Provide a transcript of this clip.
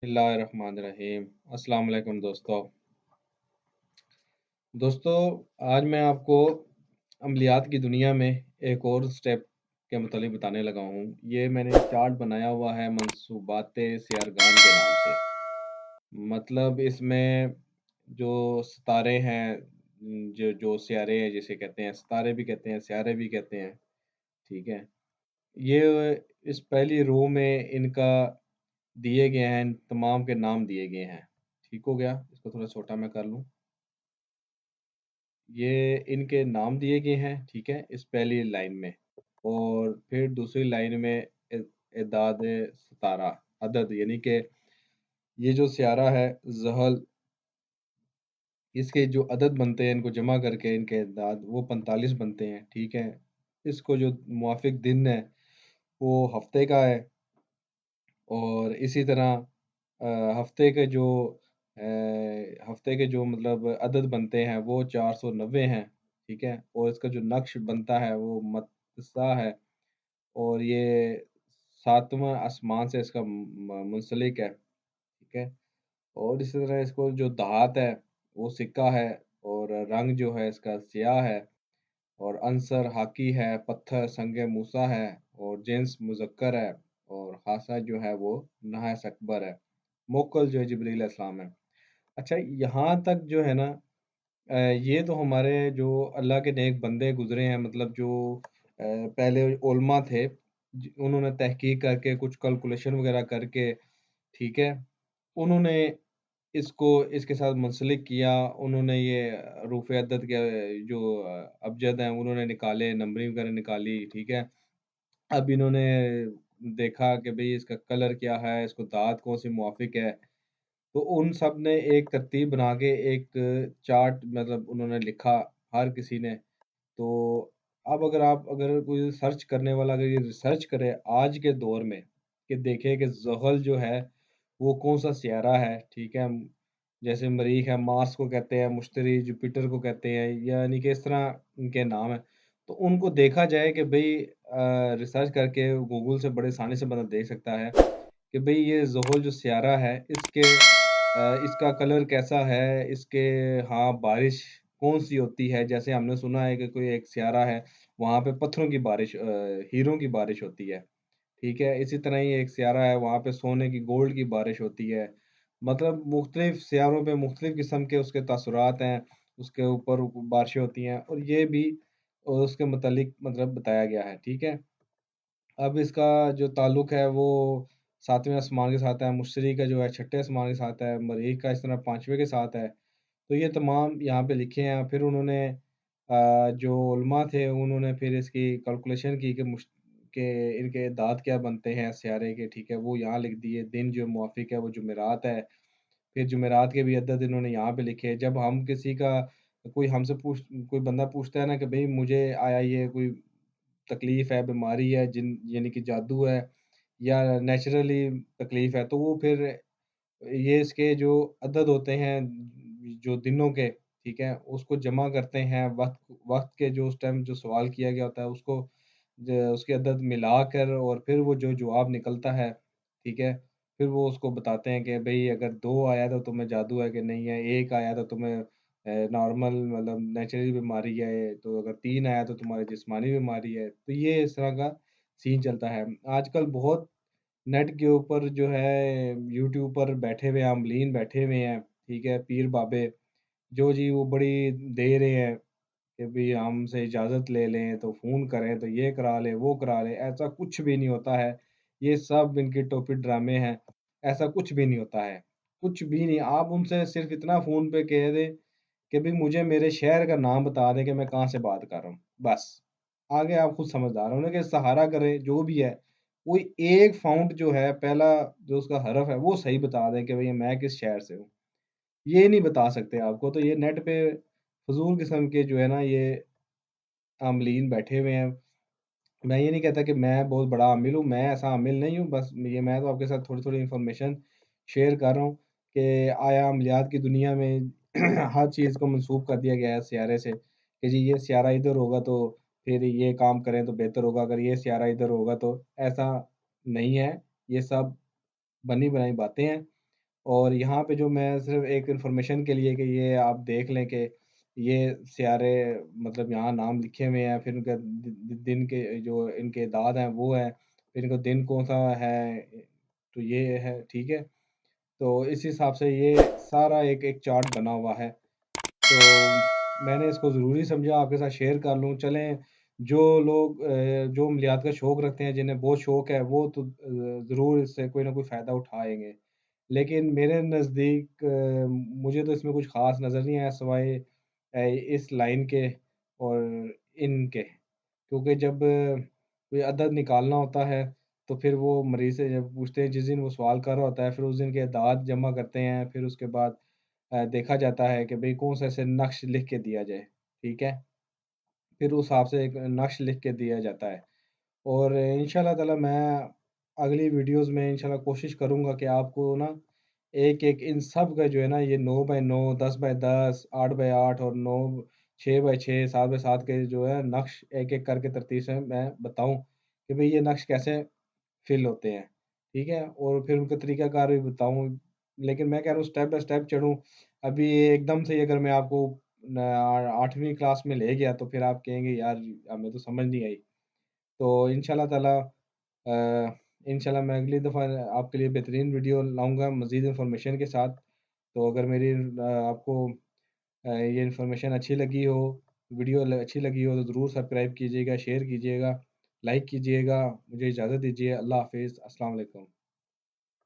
बिस्मिल्लाहिर्रहमानिर्रहीम। अस्सलाम वालेकुम दोस्तों, आज मैं आपको अमलियात की दुनिया में एक और स्टेप के मुतालिक बताने लगा हूँ। ये मैंने चार्ट बनाया हुआ है मंसूबात सियारगान के नाम से। मतलब इसमें जो सितारे हैं, जो जो सियारे हैं जिसे कहते हैं, सितारे भी कहते हैं, सियारे भी कहते हैं, ठीक है? ये इस पहली रो में इनका दिए गए हैं, तमाम के नाम दिए गए हैं। ठीक हो गया? इसको थोड़ा छोटा मैं कर लूँ। ये इनके नाम दिए गए हैं, ठीक है? इस पहली लाइन में और फिर दूसरी लाइन में एदाद सितारा, अदद यानी कि ये जो सियारा है ज़हल, इसके जो अदद बनते हैं, इनको जमा करके इनके एदाद वो 45 बनते हैं, ठीक है? इसको जो मुवाफ़िक दिन है, वो हफ़्ते का है और इसी तरह हफ़्ते के जो हफ़्ते के जो मतलब अदद बनते हैं वो 490 हैं, ठीक है? और इसका जो नक्श बनता है वो मतसा है और ये 7वाँ आसमान से इसका मुंसलिक है, ठीक है? और इसी तरह इसको जो धात है वो सिक्का है और रंग जो है इसका स्याह है और अंसर हाकी है, पत्थर संग मूसा है और जिन्स मुज़क्कर है और ख़ासा जो है वो नहास अकबर है। मोक्कल जो है जिब्रील अलैहिस्सलाम है। अच्छा, यहाँ तक जो है ना, ये तो हमारे जो अल्लाह के नेक बंदे गुज़रे हैं, मतलब जो पहले उलमा थे, उन्होंने तहकीक करके कुछ कैलकुलेशन वगैरह करके, ठीक है, उन्होंने इसको इसके साथ मुंसलिक किया। उन्होंने ये रूफ़ अदद के जो अबजद हैं उन्होंने निकाले, नंबरिंग वगैरह निकाली, ठीक है। अब इन्होंने देखा कि भई इसका कलर क्या है, इसको दात कौन-सी मुवाफ़िक है। तो उन सब ने एक तरतीब बना के एक चार्ट मतलब उन्होंने लिखा, हर किसी ने। तो अब अगर कोई सर्च करने वाला अगर ये रिसर्च करे आज के दौर में कि देखे कि ज़ुहल जो है वो कौन-सा सियारा है, ठीक है? जैसे मरीख़ है, मार्स को कहते हैं, मुश्तरी, जुपिटर को कहते हैं, यानी कि इस तरह इनके नाम हैं। तो उनको देखा जाए कि भई रिसर्च करके गूगल से बड़े आसानी से बंदा देख सकता है कि भई ये ज़ुहल जो सियारा है इसका कलर कैसा है, इसके हाँ, बारिश कौन-सी होती है? जैसे हमने सुना है कि कोई एक सियारा है, वहाँ पे पत्थरों की बारिश हीरों की बारिश होती है, ठीक है? इसी तरह ही एक सियारा है, वहाँ पे सोने की, गोल्ड की बारिश होती है। मतलब मुख्तलिफ सियारों पे मुख्तलिफ किस्म के उसके तासुरात हैं, उसके ऊपर बारिशें होती हैं और ये भी उसके मुतालिक मतलब बताया गया है, ठीक है? अब इसका जो ताल्लुक है वो 7वें आसमान के साथ है, मुश्तरी का जो है 6ठे आसमान के साथ है, मरीख़ का इस तरह 5वें के साथ है। तो ये तमाम यहाँ पे लिखे हैं। फिर उन्होंने जो उलमा थे उन्होंने फिर इसकी कैलकुलेशन की कि कि इनके दाँत क्या बनते हैं सियारे के, ठीक है? वो यहाँ लिख दिए। दिन जो मुवाफ़िक है वो जुमेरात है। फिर जुमेरात के भी अदद इन्होंने यहाँ पे लिखे। जब हम किसी का कोई हमसे पूछ कोई बंदा पूछता है ना कि भई मुझे आया ये कोई तकलीफ़ है, बीमारी है, जिन यानी कि जादू है या नेचुरली तकलीफ़ है, तो वो फिर ये इसके जो अदद होते हैं, जो दिनों के, ठीक है? उसको जमा करते हैं, वक़्त वक़्त के जो उस टाइम जो सवाल किया गया होता है, उसको उसके अदद मिलाकर और फिर वो जो जवाब निकलता है, ठीक है? फिर वो उसको बताते हैं कि भई अगर 2 आया तो तुम्हें जादू है कि नहीं है, 1 आया तो तुम्हें नॉर्मल मतलब नेचुरल बीमारी है, तो अगर 3 आया तो तुम्हारी जिस्मानी बीमारी है। तो ये इस तरह का सीन चलता है। आजकल बहुत नेट के ऊपर जो है यूट्यूब पर बैठे हुए आमलीन बैठे हुए हैं, ठीक है? पीर बाबे, जो जी वो बड़ी दे रहे हैं कि भई हमसे इजाज़त ले लें, तो फ़ोन करें, तो ये करा लें, वो करा लें। ऐसा कुछ भी नहीं होता है। ये सब इनके टोपी ड्रामे हैं। ऐसा कुछ भी नहीं होता है। कुछ भी नहीं। आप उनसे सिर्फ़ इतना फ़ोन पे कह दें कि भई मुझे मेरे शहर का नाम बता दें कि मैं कहाँ से बात कर रहा हूँ, बस। आगे आप खुद समझदार होंगे कि सहारा करें, जो भी है, कोई एक फ़ॉन्ट जो है, पहला जो उसका हरफ़ है, वो सही बता दें कि भई मैं किस शहर से हूँ। ये नहीं बता सकते आपको, तो ये नेट पे फ़ुज़ूल किस्म के जो है ना, ये आमलीन बैठे हुए हैं। मैं ये नहीं कहता कि मैं बहुत बड़ा आमिल हूँ, मैं ऐसा आमिल नहीं हूँ, बस ये मैं तो आपके साथ थोड़ी-थोड़ी इन्फॉर्मेशन शेयर कर रहा हूँ कि आया अमलियात की दुनिया में हर चीज़ को मंसूब कर दिया गया है सियारे से कि जी ये सियारा इधर होगा तो फिर ये काम करें तो बेहतर होगा, अगर ये सियारा इधर होगा तो ऐसा नहीं है, ये सब बनी बनाई बातें हैं। और यहाँ पे जो मैं सिर्फ़ एक इन्फॉर्मेशन के लिए कि ये आप देख लें कि ये सियारे मतलब यहाँ नाम लिखे हुए हैं, फिर उनका दिन के जो इनके दाद हैं वो हैं, फिर इनका दिन कौन-सा है, तो ये है, ठीक है? तो इस हिसाब से ये सारा एक-एक चार्ट बना हुआ है। तो मैंने इसको ज़रूरी समझा आपके साथ शेयर कर लूँ। चलें जो लोग जो अमलियात का शौक रखते हैं, जिन्हें बहुत शौक है, वो तो ज़रूर इससे कोई ना कोई फ़ायदा उठाएँगे। लेकिन मेरे नज़दीक मुझे तो इसमें कुछ ख़ास नज़र नहीं आया सिवाय इस लाइन के और इन के। क्योंकि जब कोई अदद निकालना होता है, तो फिर वो मरीज़ से जब पूछते हैं जिस दिन वो सवाल कर रहा होता है, फिर उस दिन के दाद जमा करते हैं, फिर उसके बाद देखा जाता है कि भई कौन-सा ऐसे नक्श लिख के दिया जाए, ठीक है? फिर उस हिसाब से एक नक्श लिख के दिया जाता है। और इंशाअल्लाह ताला मैं अगली वीडियोज़ में इंशाअल्लाह कोशिश करूँगा कि आपको ना एक-एक इन सब का जो है ना ये 9 बाय 9, 10 बाय 10, 8 बाय 8 और 9 6 बाय 6, 7 बाय 7 के जो है नक्श एक-एक करके तरतीब से मैं बताऊँ कि भई ये नक्श कैसे फ़िल होते हैं, ठीक है? और फिर उनका तरीक़ाकार भी बताऊँ। लेकिन मैं कह रहा हूँ स्टेप बाय स्टेप चलूँ। अभी ये एकदम से ही अगर मैं आपको 8वीं क्लास में ले गया तो फिर आप कहेंगे यार हमें तो समझ नहीं आई। तो इंशाअल्लाह ताला इंशाअल्लाह मैं अगली दफ़ा आपके लिए बेहतरीन वीडियो लाऊँगा मज़ीद इन्फॉर्मेशन के साथ। तो अगर मेरी आपको ये इन्फॉर्मेशन अच्छी लगी हो, वीडियो अच्छी लगी हो तो ज़रूर सब्सक्राइब कीजिएगा, शेयर कीजिएगा, लाइक कीजिएगा। मुझे इजाज़त दीजिए। अल्लाह हाफ़िज़। अस्सलाम वालेकुम।